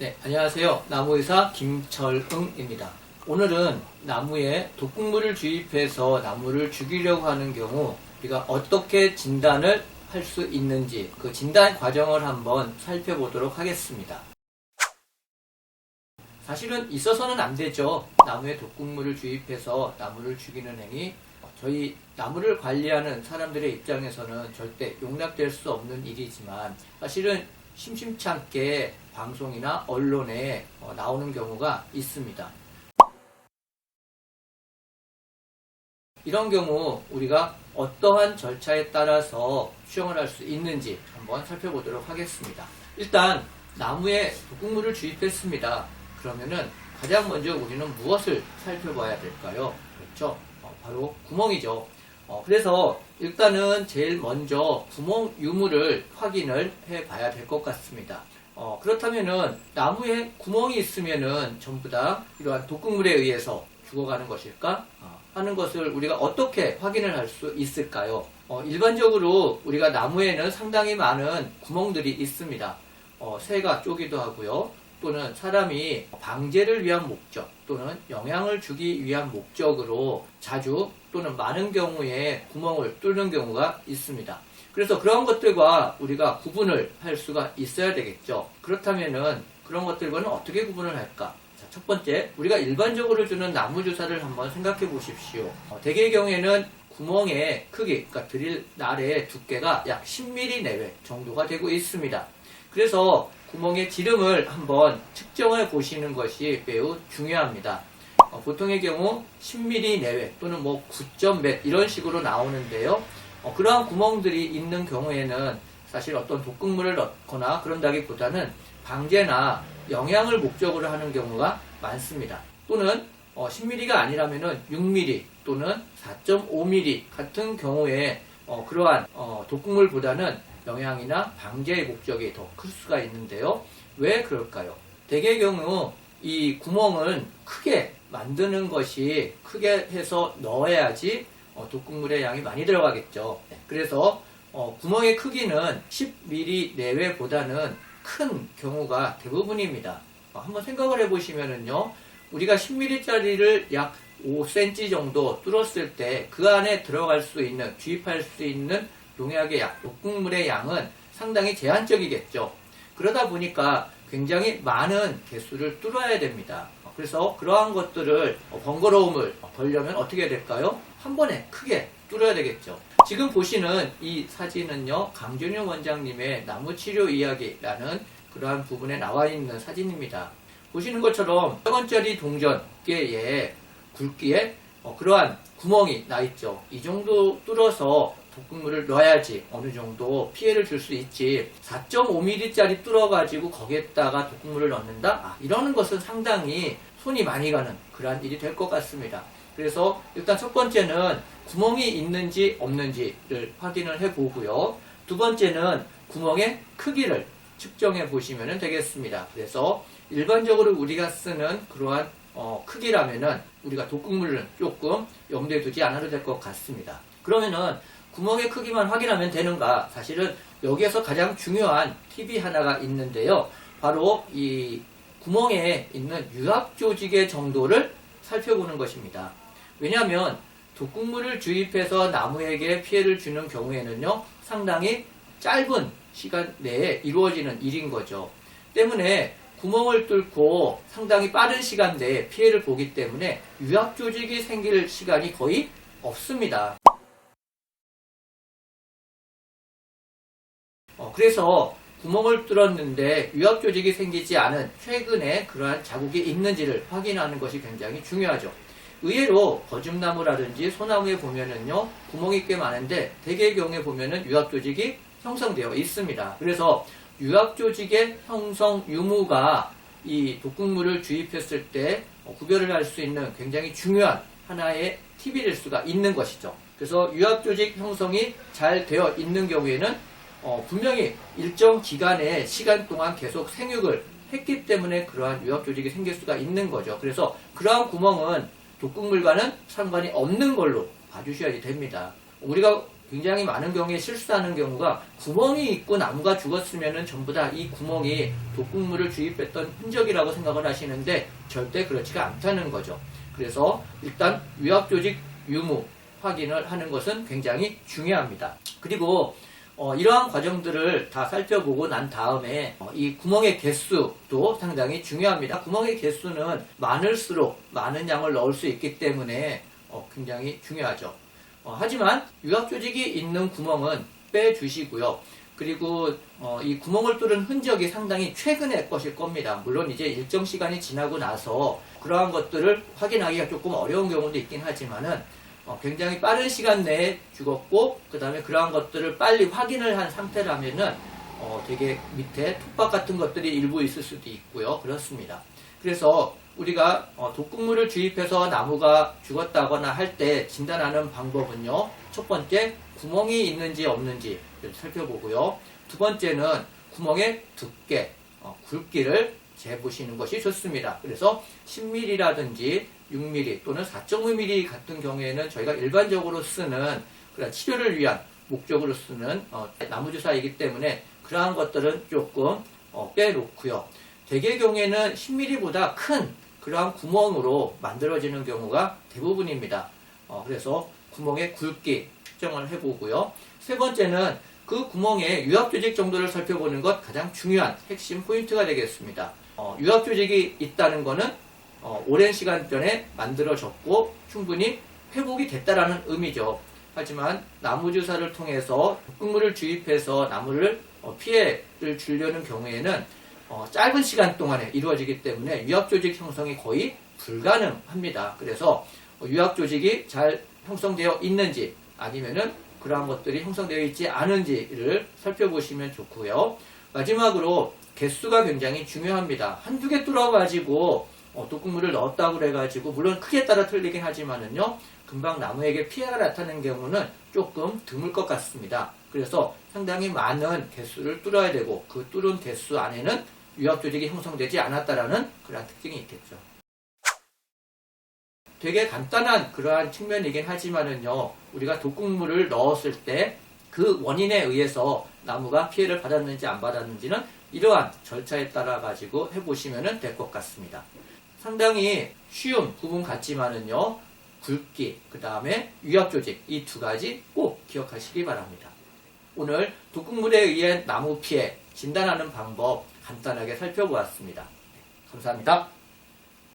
네, 안녕하세요. 나무의사 김철응입니다. 오늘은 나무에 독극물을 주입해서 나무를 죽이려고 하는 경우 우리가 어떻게 진단을 할 수 있는지 그 진단 과정을 한번 살펴보도록 하겠습니다. 사실은 있어서는 안 되죠. 나무에 독극물을 주입해서 나무를 죽이는 행위, 저희 나무를 관리하는 사람들의 입장에서는 절대 용납될 수 없는 일이지만 사실은 심심찮게 방송이나 언론에 나오는 경우가 있습니다. 이런 경우 우리가 어떠한 절차에 따라서 수정을 할 수 있는지 한번 살펴보도록 하겠습니다. 일단 나무에 독극물을 주입했습니다. 그러면은 가장 먼저 우리는 무엇을 살펴봐야 될까요? 그렇죠? 바로 구멍이죠. 그래서 일단은 제일 먼저 구멍 유무를 확인을 해 봐야 될 것 같습니다. 그렇다면은 나무에 구멍이 있으면은 전부 다 이러한 독극물에 의해서 죽어가는 것일까? 하는 것을 우리가 어떻게 확인을 할 수 있을까요? 일반적으로 우리가 나무에는 상당히 많은 구멍들이 있습니다. 새가 쪼기도 하고요. 또는 사람이 방제를 위한 목적 또는 영양을 주기 위한 목적으로 자주 또는 많은 경우에 구멍을 뚫는 경우가 있습니다. 그래서 그런 것들과 우리가 구분을 할 수가 있어야 되겠죠. 그렇다면은 그런 것들과는 어떻게 구분을 할까? 자, 첫 번째, 우리가 일반적으로 주는 나무 주사를 한번 생각해 보십시오. 대개의 경우에는 구멍의 크기, 그러니까 드릴 날의 두께가 약 10mm 내외 정도가 되고 있습니다. 그래서 구멍의 지름을 한번 측정해 보시는 것이 매우 중요합니다. 보통의 경우 10mm 내외 또는 9점 몇 이런 식으로 나오는데요. 그러한 구멍들이 있는 경우에는 사실 어떤 독극물을 넣거나 그런다기보다는 방제나 영양을 목적으로 하는 경우가 많습니다. 또는 10mm가 아니라면 6mm 또는 4.5mm 같은 경우에 그러한 독극물보다는 영양이나 방제의 목적이 더 클 수가 있는데요. 왜 그럴까요? 대개의 경우 이 구멍은 크게 만드는 것이 크게 해서 넣어야지 독극물의 양이 많이 들어가겠죠. 그래서 구멍의 크기는 10mm 내외보다는 큰 경우가 대부분입니다. 한번 생각을 해보시면은요, 우리가 10mm짜리를 약 5cm 정도 뚫었을 때 그 안에 들어갈 수 있는, 주입할 수 있는 농약의 독극물의 양은 상당히 제한적이겠죠. 그러다 보니까 굉장히 많은 개수를 뚫어야 됩니다. 그래서 그러한 것들을 번거로움을 덜려면 어떻게 해야 될까요? 한 번에 크게 뚫어야 되겠죠. 지금 보시는 이 사진은요, 강준영 원장님의 나무치료 이야기라는 그러한 부분에 나와 있는 사진입니다. 보시는 것처럼 100원짜리 동전계의 굵기에 그러한 구멍이 나 있죠. 이 정도 뚫어서 독극물을 넣어야지 어느 정도 피해를 줄 수 있지 4.5mm짜리 뚫어가지고 거기에다가 독극물을 넣는다? 이러는 것은 상당히 손이 많이 가는 그러한 일이 될 것 같습니다. 그래서 일단 첫 번째는 구멍이 있는지 없는지를 확인을 해보고요. 두 번째는 구멍의 크기를 측정해 보시면 되겠습니다. 그래서 일반적으로 우리가 쓰는 그러한 크기라면은 우리가 독극물을 조금 염두에 두지 않아도 될 것 같습니다. 그러면은 구멍의 크기만 확인하면 되는가? 사실은 여기에서 가장 중요한 팁이 하나가 있는데요. 바로 이 구멍에 있는 유압 조직의 정도를 살펴보는 것입니다. 왜냐하면 독극물을 주입해서 나무에게 피해를 주는 경우에는요, 상당히 짧은 시간 내에 이루어지는 일인 거죠. 때문에 구멍을 뚫고 상당히 빠른 시간 내에 피해를 보기 때문에 유압 조직이 생길 시간이 거의 없습니다. 그래서 구멍을 뚫었는데 유압 조직이 생기지 않은 최근에 그러한 자국이 있는지를 확인하는 것이 굉장히 중요하죠. 의외로 거줌나무라든지 소나무에 보면은요, 구멍이 꽤 많은데 대개의 경우에 보면은 유압 조직이 형성되어 있습니다. 그래서 유압 조직의 형성 유무가 이 독극물을 주입했을 때 구별을 할 수 있는 굉장히 중요한 하나의 팁이 될 수가 있는 것이죠. 그래서 유압 조직 형성이 잘 되어 있는 경우에는 분명히 일정 기간의 시간 동안 계속 생육을 했기 때문에 그러한 유압 조직이 생길 수가 있는 거죠. 그래서 그러한 구멍은 독극물과는 상관이 없는 걸로 봐주셔야 됩니다. 우리가 굉장히 많은 경우에 실수하는 경우가 구멍이 있고 나무가 죽었으면 전부 다 이 구멍이 독극물을 주입했던 흔적이라고 생각을 하시는데 절대 그렇지가 않다는 거죠. 그래서 일단 유압조직 유무 확인을 하는 것은 굉장히 중요합니다. 그리고 이러한 과정들을 다 살펴보고 난 다음에 이 구멍의 개수도 상당히 중요합니다. 구멍의 개수는 많을수록 많은 양을 넣을 수 있기 때문에 굉장히 중요하죠. 하지만 유압조직이 있는 구멍은 빼주시고요. 그리고 이 구멍을 뚫은 흔적이 상당히 최근의 것일 겁니다. 물론 이제 일정 시간이 지나고 나서 그러한 것들을 확인하기가 조금 어려운 경우도 있긴 하지만은 굉장히 빠른 시간 내에 죽었고 그 다음에 그러한 것들을 빨리 확인을 한 상태라면은 되게 밑에 톱밥 같은 것들이 일부 있을 수도 있고요. 그렇습니다. 그래서 우리가 독극물을 주입해서 나무가 죽었다거나 할 때 진단하는 방법은요. 첫 번째, 구멍이 있는지 없는지 살펴보고요. 두 번째는 구멍의 두께, 굵기를 재보시는 것이 좋습니다. 그래서 10mm라든지 6mm 또는 4.5mm 같은 경우에는 저희가 일반적으로 쓰는 그런 치료를 위한 목적으로 쓰는 나무주사이기 때문에 그러한 것들은 조금 빼놓고요. 대개 경우에는 10mm보다 큰 그러한 구멍으로 만들어지는 경우가 대부분입니다. 그래서 구멍의 굵기 측정을 해보고요. 세 번째는 그 구멍의 유압조직 정도를 살펴보는 것 가장 중요한 핵심 포인트가 되겠습니다. 유압조직이 있다는 것은 오랜 시간 전에 만들어졌고 충분히 회복이 됐다라는 의미죠. 하지만 나무주사를 통해서 독극물을 주입해서 나무를 피해를 주려는 경우에는 짧은 시간 동안에 이루어지기 때문에 유압조직 형성이 거의 불가능합니다. 그래서 유압조직이 잘 형성되어 있는지 아니면은 그러한 것들이 형성되어 있지 않은지를 살펴보시면 좋고요. 마지막으로 개수가 굉장히 중요합니다. 한두 개 뚫어가지고 독극물을 넣었다고 그래가지고 물론 크기에 따라 틀리긴 하지만은요. 금방 나무에게 피해가 나타나는 경우는 조금 드물 것 같습니다. 그래서 상당히 많은 개수를 뚫어야 되고 그 뚫은 개수 안에는 유압조직이 형성되지 않았다라는 그러한 특징이 있겠죠. 되게 간단한 그러한 측면이긴 하지만은요, 우리가 독극물을 넣었을 때 그 원인에 의해서 나무가 피해를 받았는지 안 받았는지는 이러한 절차에 따라 가지고 해보시면 될 것 같습니다. 상당히 쉬운 부분 같지만은요, 굵기, 그 다음에 유압조직 이 두 가지 꼭 기억하시기 바랍니다. 오늘 독극물에 의한 나무 피해 진단하는 방법 간단하게 살펴보았습니다. 감사합니다.